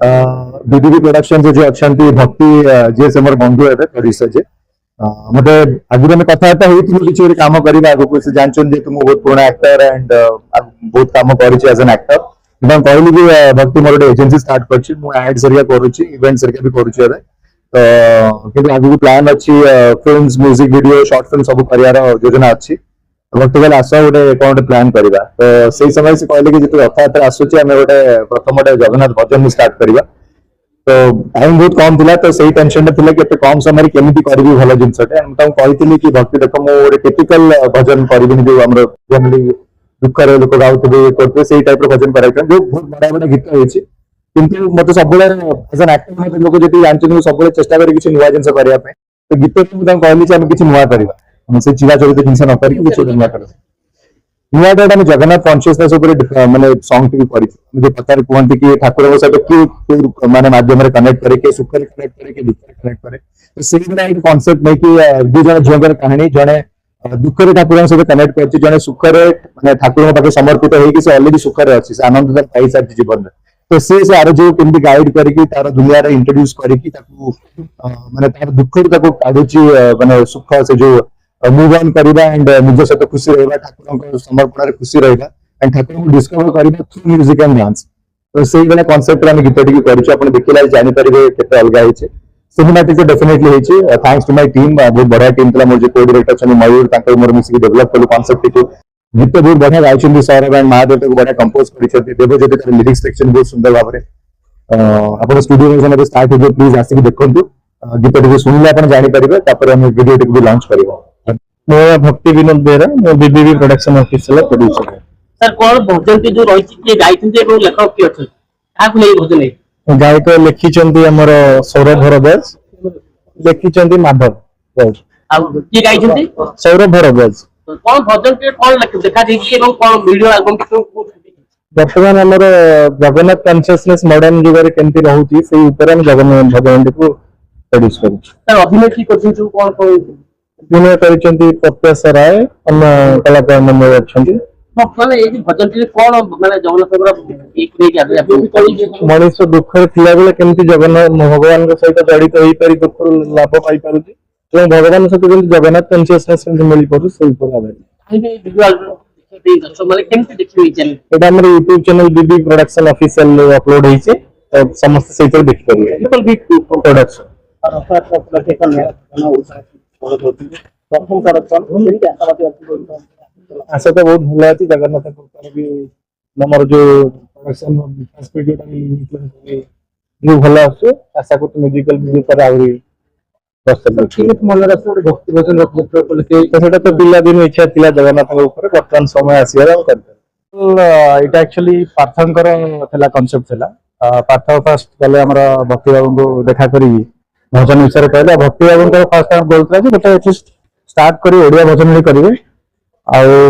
BBB production जो अच्छा भक्ति जी से मोर बंधु है प्रोड्यूसर जे मत आगे आम कथबार्ता होती कम करवा आगे से जानते तुम बहुत पुराना एक्टर एंड बहुत कम कर एज एन एक्टर कहली कि भक्ति मोर गोटे एजेन्सी स्टार्ट करड्स करुच्ची इवेंट्स भी करुच्ची तो आगे प्लान अच्छी film music video short film सब कर योजना अच्छी भक्ति कहले आस गोटे कौन गोटे प्लान करवा तो से समय से कहले कि जो रथयात्रा आसूची आम गोटे प्रथम गोटे जगन्नाथ भजन स्टार्ट करवा तो टाइम बहुत कम था तो सही टेंशन था कि कम समय केमी करी भल जिनटे कही कि भक्ति देख मुझे टिपिकल भजन करी जो आम फैमिली दुख लोक गाँव करते से टाइप भजन कराई जो बहुत बड़ा बड़ा गीत होती किंतु मत सब एज एन एक्टर मत लोग जी जानते सब चेष्टा करें किसी नुआ जिन करने तो गीत मुझे कहली आम किसी नुआ करवा से चिराचरित जिन न कर नुआ कर नुआटा जगन्नाथ कन्सियसनेस माने सॉन्ग भी कर जो पचार कहते कि ठाकुर सहित किए माने माध्यम कनेक्ट करे कि सुख कनेक्ट करे कि दुख कनेक्ट करे तो से कनसेप्ट नहीं कि दु जन झील कहानी जड़े दुख ठाकुर सहित कनेक्ट कर जड़े सुख माने ठाकुर पाखे समर्पित होगी से अलरेडी सुख अच्छी से आनंद पाई सारी जीवन में तो से आर जो केमती गाइड करके तार दुनिया इंट्रोड्यूस करके माने तार दुख काढ़ुची माने सुख से जो मूव ऑन करवा एंड निज सहित खुशी रहा ठाकुर समर्पण खुशी रहा एंड ठाकुर को डिस्कवर करवा थ्रू म्यूजिक एंड डांस तो से भाई कनसेप्ट आम गीत टी कर देखिए जानीपारे के अलग होती सिनेमाटिक तो डेफिनेटली होती थैंक्स टू माय टीम बहुत बढ़िया टीम था मोर जो को डायरेक्टर अच्छे मयूर मोर मिसिक डेभलप कलु कनसेप्ट टी गीत बहुत बढ़िया गाई सौरभ एंड महादेव को बढ़िया कंपोज कर देवज्योति तार लिरिक्स सेक्शन बहुत सुंदर भाव आप स्टूडियो स्टार्ट हो प्लीज आसिक देखु गीत टी शुणिले आप जानीपारे वीडियो टी भी लॉन्च कर मैं भक्ति विनोद बेहरा मैं बीबीबी प्रोडक्शन ऑफिशियल प्रोड्यूसर है सर कौन भजन के जो रही के गाइथन एवं लेखक के अछि काकु नै भजन है गायक लिखि चंदी हमर सौरभ भरद्वाज लिखि चंदी माधव आ के गाइथन सौरभ भरद्वाज कौन भजन के कौन देखा दै कि एवं कौन वीडियो एल्बम के वर्तमान हमर जगन्नाथ कॉन्शियसनेस मॉडर्न जुग रे केंति रहउची से ऊपर हम जगन्नाथ भजन को प्रोड्यूस करू सर अभिनय की करथि जो कौन कौन अभिनय करिसेंती प्रत्याश राय अन्य कलाकार मन अच्छी भक्तने ए भजन के कौन माने जगन्नाथ एक नहीं जाते आप मनुष्य दुख थिला बेले केमती जगन्नाथ भगवान के सहित जड़ित होई पारि दुख लाभ पाई पारुची एवं भगवान सहित केमती जगन्नाथ कॉन्शियसनेस मिली पारु से ऊपर आवे माने केमती देखि चैनल एटा हमर YouTube चैनल बीबी प्रोडक्शन ऑफिशियल अपलोड होईचे तो समस्त से इतर देख परिए बिल्कुल भी प्रोडक्शन और अपना के कौन आशा तो बहुत भल अच्छी जगन्नाथ भी नमर जो प्रोडक्शन विकास भल आशा कर म्यूजिकल वीडियो पर आहुरी मन भक्ति भजन तो पिला दिन इच्छा थी जगन्नाथ बर्तमान समय आसबार यहाँ एक्चुअली पार्थंकर कनसेप्ट था पार्थ फास्ट गले आम भक्ति बाबू को देखा करी भजन विषय कहले भक्ति बाबू फास्ट बोलता है गोटे स्टार्ट कर ओडिया भजन भी करेंगे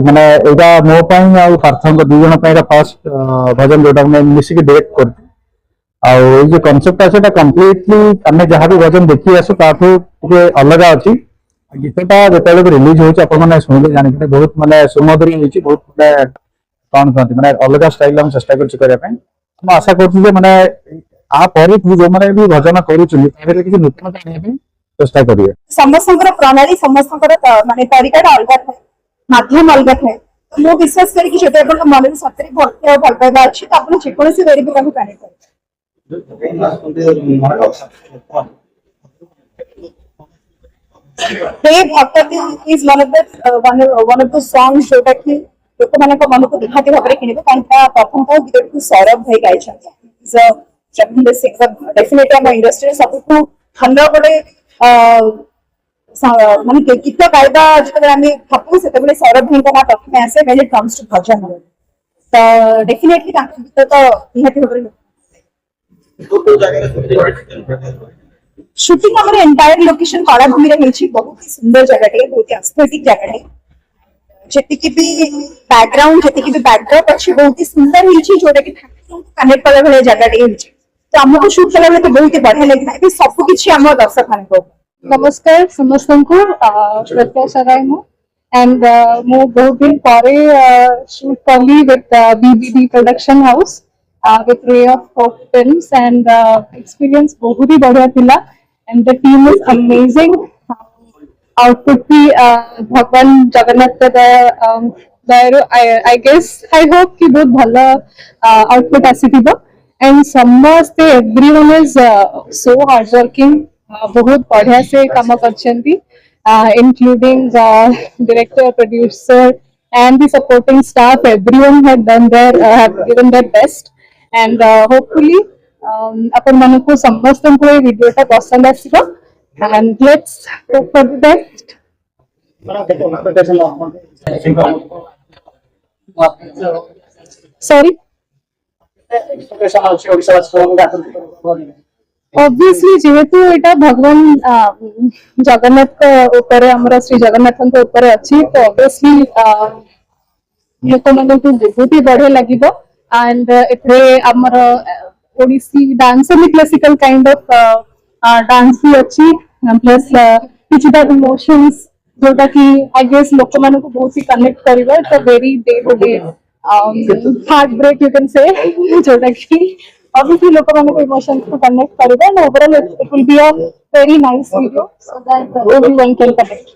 माने एटा मो पई आ पार्थंकर दु जन पई फर्स्ट भजन जोटा मैं मिसिक डायरेक्ट करती आ जो कांसेप्ट আছে এটা कम्प्लीटली हमें जहाँ भी भजन देखी आसु ताठू टिके अलग अछि गीतटा जेतेले रिलीज होछि अपन माने सुनिले जानि बहुत माने सुमधुरी होछि बहुत माने कोन कहती माने अलग स्टाइल हम चेष्टा करछि करे पई हम आशा करछि जे माने आ परि जो माने भी भजन करूछि तारे किछि नूतन आनिया पे चेष्टा करिए समस्तंकर प्रणाली समस्तंकर माने तरीका अलग है माध्यम अलग है मो विश्वास करी कि जेते अपन मन में सतरी भक्ति और भल पाइबा अछि त अपन जेकोन से वेरी बिका कनेक्ट कर हे भक्ति is one of the songs जोटा कि लोक माने को मन को दिखाते भाबरे किनिबो कांता प्रथम तो गीत को सौरभ भाई गाय छथि इज अ ट्रेमेंडस सिंगर डेफिनेटली हम इंडस्ट्री सबको खंडा बडे माने गीत गायबा जब आम भापू से सौरभ भाई ना प्रथम आसे व्हेन इट कम्स टू भजन तो डेफिनेटली गीत तो निहाती भाबरे शूटिंग हमर एंटायर लोकेशन कलाभूमि रे होछि बहुत सुंदर जगह है बहुत एस्थेटिक जगह है जेति कि भी बैकग्राउंड जेति कि भी बैकड्रॉप अछि बहुत ही सुंदर होछि जोटा कि कनेक्ट कला वाला जगह है तो हमको शूट कला तो बहुत ही बढ़िया लगता है सब कुछ हम दर्शक मान को नमस्कार समस्त को प्रत्याश राय मु एंड मु बहुत दिन परे शूट करली with BBB production house with Ray of Hope Films, and experience बहुत ही बढ़िया थिला, and the team is amazing. Output भी भगवान जगन्नाथ का दयारू I guess I hope कि बहुत भला output आसीथिबो, and समस्ते everyone is so hardworking, बहुत बढ़िया से काम करछन्ती, including director, producer, and the supporting staff. Everyone had done have given their best, and hopefully अपन मानको समस्तंको ए वीडियो टा पसंद आसीबो, and let's hope for the best. Sorry, obviously जेहेतु एटा भगवान जगन्नाथ का ऊपर हमरा श्री जगन्नाथ के ऊपर अछि, तो obviously लोक मन को बहुत ही बढ़िया लागिबो, and एथे हमर ओडिसी डांस और क्लासिकल काइंड ऑफ डांस भी अछि, प्लस किछटा इमोशंस जोटा कि आई गेस लोक मन को बहुत ही कनेक्ट करिवो, तो very day to day heartbreak you can say, जोटा कि obviously लोक मन को इमोशंस को कनेक्ट करिवो, and overall it will be a very nice video so that everyone can connect.